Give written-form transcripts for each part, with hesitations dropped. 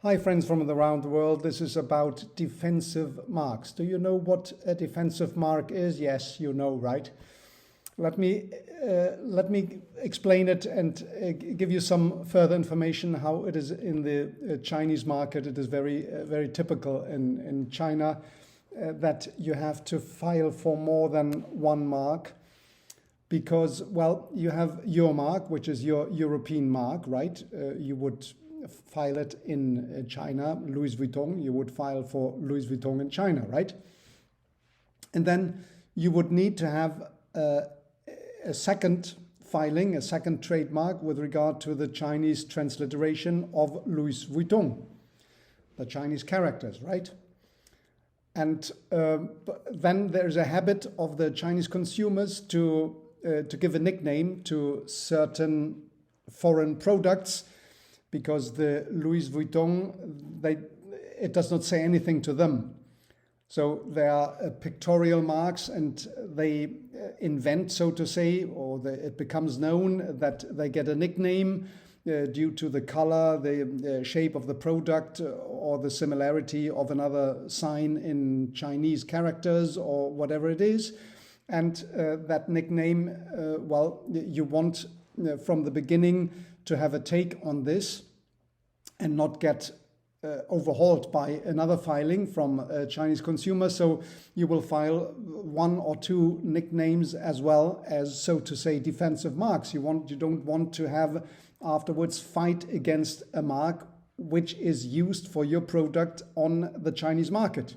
Hi friends from around the world, this is about defensive marks. Do you know what a defensive mark is? Yes, you know, right? Let me explain it and give you some further information how it is in the Chinese market. It is very typical in China that you have to file for more than one mark because, well, you have your mark, which is your European mark, right? You would file it in China, Louis Vuitton, you would file for Louis Vuitton in China, right? And then you would need to have a second filing, a second trademark with regard to the Chinese transliteration of Louis Vuitton, the Chinese characters, right? And then there's a habit of the Chinese consumers to give a nickname to certain foreign products because the Louis Vuitton, it does not say anything to them. So there are pictorial marks and they invent, so to say, or it becomes known that they get a nickname due to the color, the shape of the product, or the similarity of another sign in Chinese characters or whatever it is. And that nickname, well, you want from the beginning to have a take on this and not get overhauled by another filing from Chinese consumers. So you will file one or two nicknames as well as, so to say, defensive marks. You don't want to have afterwards fight against a mark which is used for your product on the Chinese market.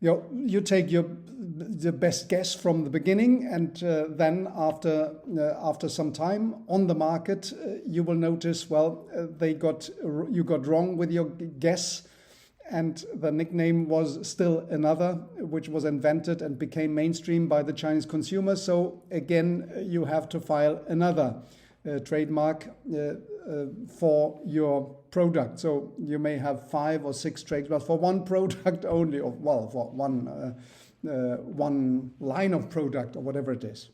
You take the best guess from the beginning, and then after some time on the market, you will notice, well, you got wrong with your guess, and the nickname was still another, which was invented and became mainstream by the Chinese consumer. So again, you have to file another trademark for your product. So you may have 5 or 6 trademarks for one product only, or well, for one line of product or whatever it is.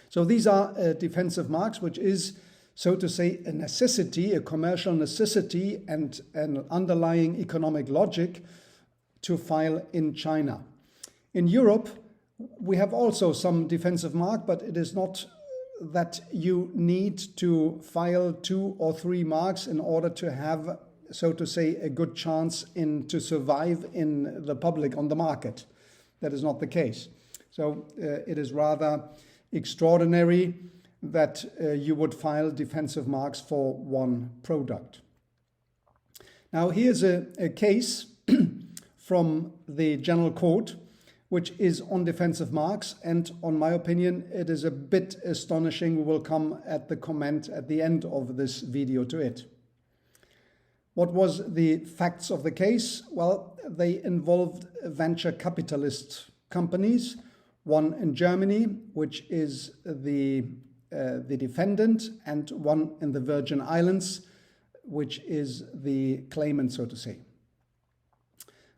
So these are defensive marks, which is, so to say, a necessity, a commercial necessity and an underlying economic logic to file in China. In Europe, we have also some defensive mark, but it is not that you need to file 2 or 3 marks in order to have, so to say, a good chance to survive in the public on the market. That is not the case. So it is rather extraordinary that you would file defensive marks for one product. Now here's a case from the General Court, which is on defensive marks, and on my opinion, it is a bit astonishing. We will come at the comment at the end of this video to it. What was the facts of the case? Well, they involved venture capitalist companies, one in Germany, which is the defendant, and one in the Virgin Islands, which is the claimant, so to say.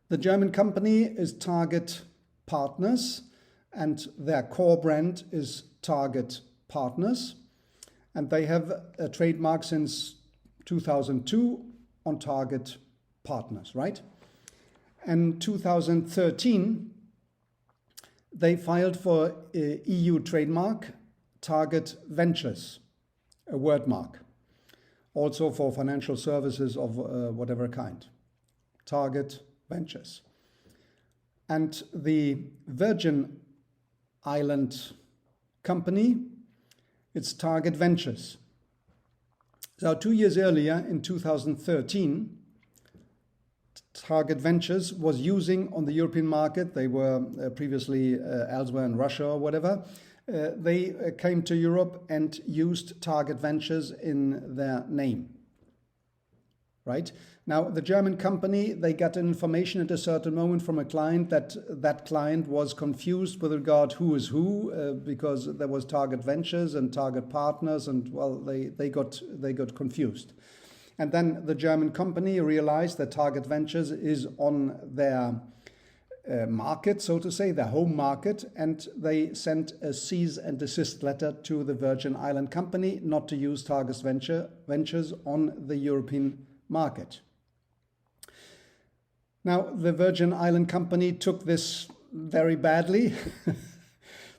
The German company is Target Partners, and their core brand is Target Partners, and they have a trademark since 2002 on Target Partners, right? In 2013, they filed for a EU trademark, Target Ventures, a word mark, also for financial services of whatever kind, Target Ventures. And the Virgin Island company, it's Target Ventures. So 2 years earlier, in 2013, Target Ventures was using on the European market, they were previously elsewhere in Russia or whatever, they came to Europe and used Target Ventures in their name. Right? Now, the German company, they got information at a certain moment from a client that client was confused with regard who is who, because there was Target Ventures and Target Partners, and well, they got confused. And then the German company realized that Target Ventures is on their market, so to say, their home market, and they sent a cease and desist letter to the Virgin Island company not to use Target Ventures on the European market. Now, the Virgin Island Company took this very badly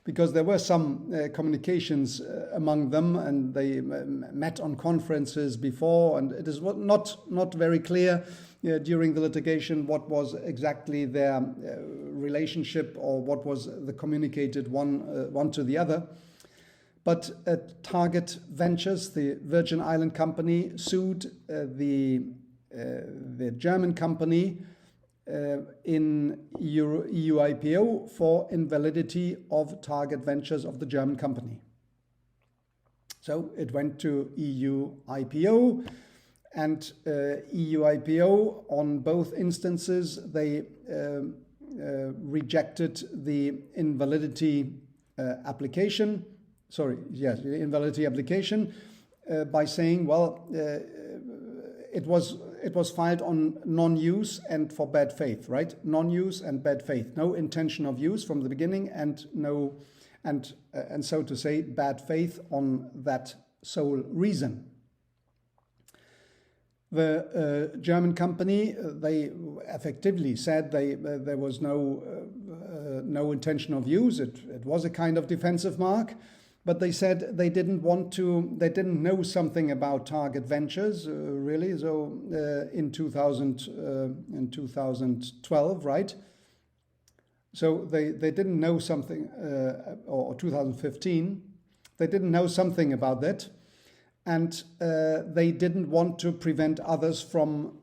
because there were some communications among them, and they met on conferences before, and it is not very clear during the litigation what was exactly their relationship or what was the communicated one to the other. But Target Ventures, the Virgin Island Company, sued the German company in EU IPO for invalidity of Target Ventures of the German company. So it went to EU IPO, and EU IPO on both instances, they rejected the invalidity application. The invalidity application by saying, well, it was filed on non-use and for bad faith, right? Non-use and bad faith, no intention of use from the beginning, and so to say, bad faith on that sole reason. The German company, they effectively said there was no intention of use. It was a kind of defensive mark. But they said they didn't know something about Target Ventures, really. So in 2012, right? So they didn't know something, or 2015, they didn't know something about that. And they didn't want to prevent others from,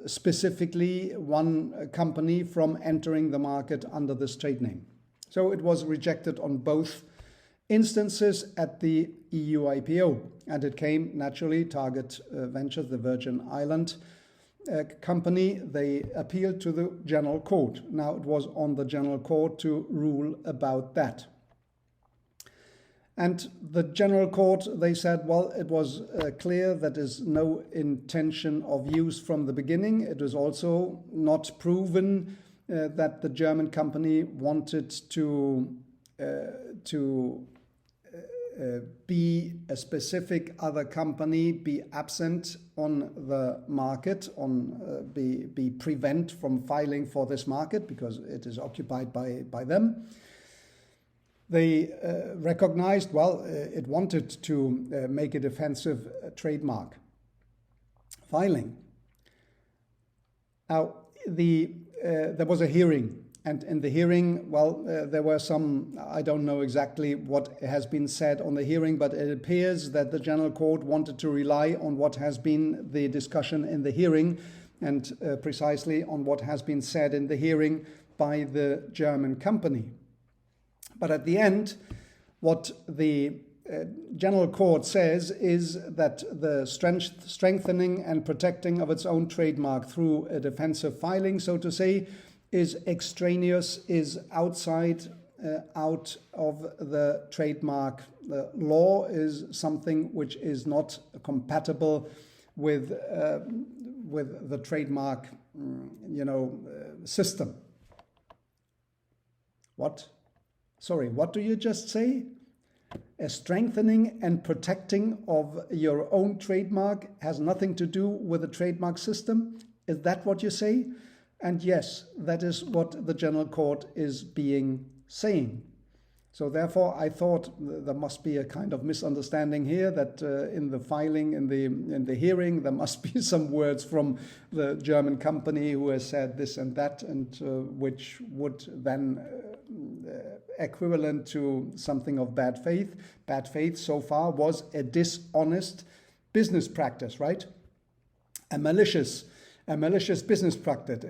specifically one company, from entering the market under this trade name. So it was rejected on both instances at the EU IPO, and it came naturally Target Ventures, the Virgin Island company. They appealed to the General Court. Now it was on the General Court to rule about that. And the General Court, they said, well, it was clear that there's no intention of use from the beginning. It was also not proven that the German company wanted to be a specific other company, be absent on the market, be prevent from filing for this market because it is occupied by them. They recognized, well, it wanted to make a defensive trademark filing. Now, there was a hearing. And in the hearing, well, there were some, I don't know exactly what has been said on the hearing, but it appears that the General Court wanted to rely on what has been the discussion in the hearing, and precisely on what has been said in the hearing by the German company. But at the end, what the General Court says is that the strengthening and protecting of its own trademark through a defensive filing, so to say, is extraneous, is out of the trademark law, is something which is not compatible with the trademark, system. What? Sorry, what do you just say? A strengthening and protecting of your own trademark has nothing to do with the trademark system? Is that what you say? And yes, that is what the General Court is saying. So therefore, I thought there must be a kind of misunderstanding here, that in the filing, in the hearing, there must be some words from the German company who has said this and that, and which would then equivalent to something of bad faith. Bad faith so far was a dishonest business practice, right? A malicious business practice.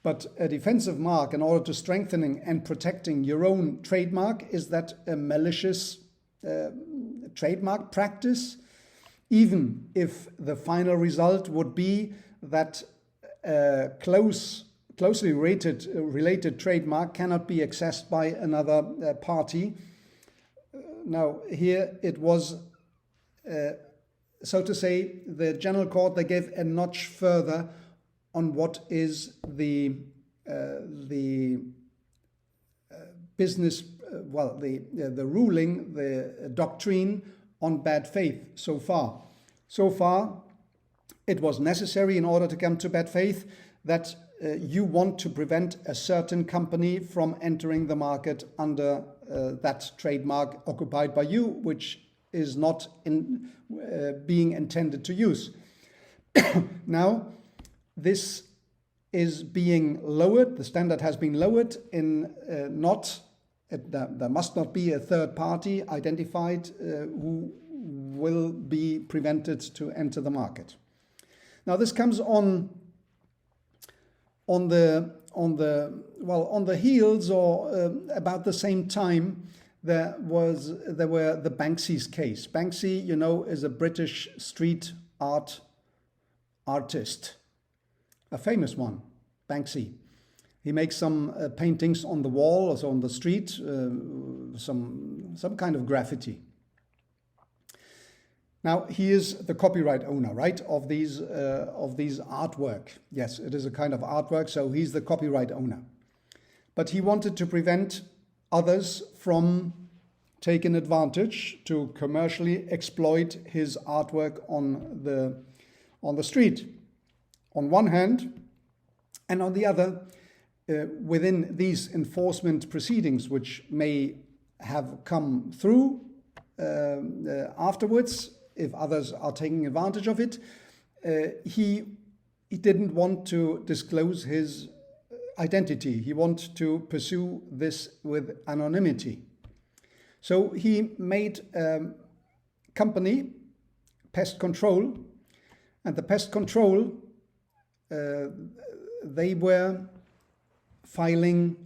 But a defensive mark, in order to strengthening and protecting your own trademark, is that a malicious trademark practice? Even if the final result would be that closely related trademark cannot be accessed by another party. Now, here it was, so to say, the General Court, they gave a notch further on what is the business, the ruling, the doctrine on bad faith so far. So far, it was necessary in order to come to bad faith that you want to prevent a certain company from entering the market under that trademark occupied by you, which is not being intended to use. Now, this is being lowered. The standard has been lowered in there must not be a third party identified who will be prevented to enter the market. Now, this comes on the heels, or about the same time, there were the Banksy's case. Banksy, you know, is a British street artist, a famous one, Banksy. He makes some paintings on the wall, also on the street, some kind of graffiti. Now, he is the copyright owner, right, of these artwork. Yes, it is a kind of artwork, so he's the copyright owner. But he wanted to prevent others from taking advantage to commercially exploit his artwork on the street, on one hand, and on the other, within these enforcement proceedings, which may have come through afterwards, if others are taking advantage of it, he didn't want to disclose his identity. He wanted to pursue this with anonymity. So he made a company, Pest Control, and the Pest Control, they were filing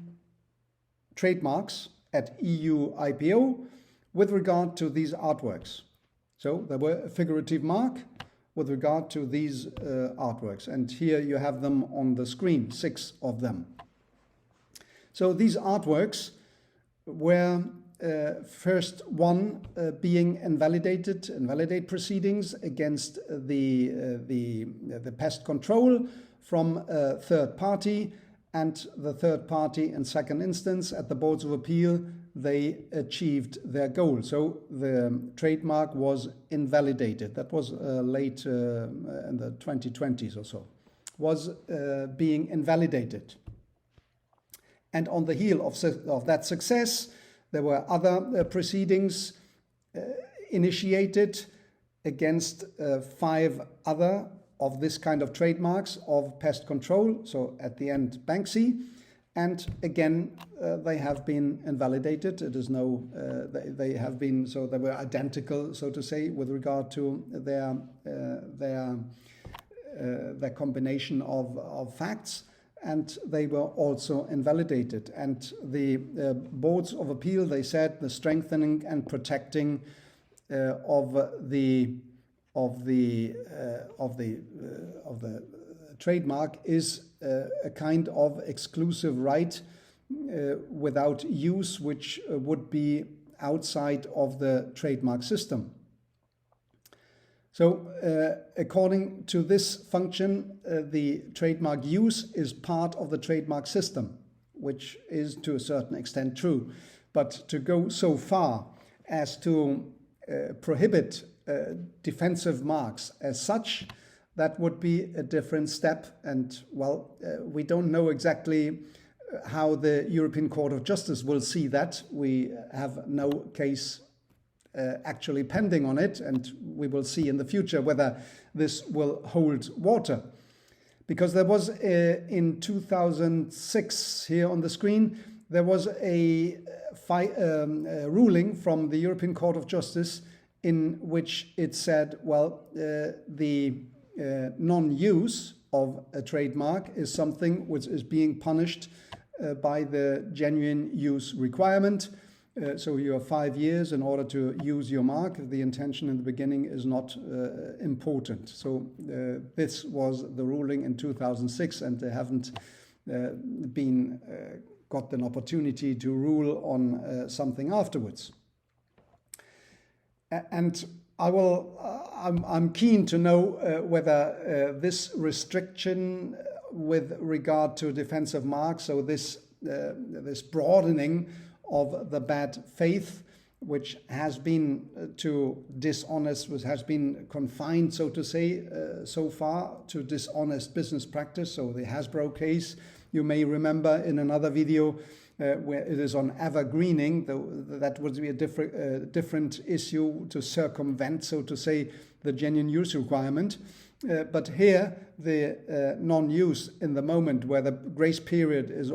trademarks at EU IPO with regard to these artworks. So there were a figurative mark with regard to these artworks. And here you have them on the screen, 6 of them. So these artworks were first one being invalidate proceedings against the pest control from a third party, and the third party in second instance at the boards of appeal, they achieved their goal. So the trademark was invalidated. That was late in the 2020s or so, was being invalidated. And on the heel of that success, there were other proceedings initiated against 5 other of this kind of trademarks of pest control. So at the end, Banksy. And again, they have been invalidated. It is they have been, so they were identical, so to say, with regard to their combination of facts. And they were also invalidated. And the boards of appeal, they said the strengthening and protecting of the trademark is a kind of exclusive right without use, which would be outside of the trademark system. So according to this function, the trademark use is part of the trademark system, which is to a certain extent true. But to go so far as to prohibit defensive marks as such, that would be a different step. And well, we don't know exactly how the European Court of Justice will see that. We have no case actually pending on it, and we will see in the future whether this will hold water. Because there was in 2006, here on the screen, there was a ruling from the European Court of Justice in which it said, well, the non-use of a trademark is something which is being punished by the genuine use requirement. So you have 5 years in order to use your mark. The intention in the beginning is not important. So this was the ruling in 2006, and they haven't got an opportunity to rule on something afterwards. And I'm keen to know whether this restriction with regard to defensive marks, so this broadening of the bad faith, which has been to dishonest, which has been confined, so to say, so far to dishonest business practice. So the Hasbro case, you may remember in another video where it is on evergreening, that would be a different issue to circumvent, so to say, the genuine use requirement. But here, the non-use in the moment where the grace period is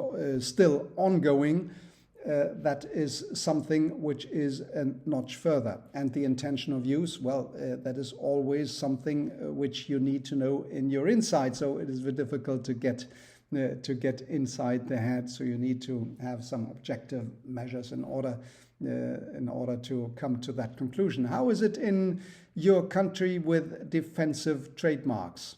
still ongoing, that is something which is a notch further. And the intention of use, well, that is always something which you need to know in your inside. So it is very difficult to get inside the head. So you need to have some objective measures in order to come to that conclusion. How is it in your country with defensive trademarks?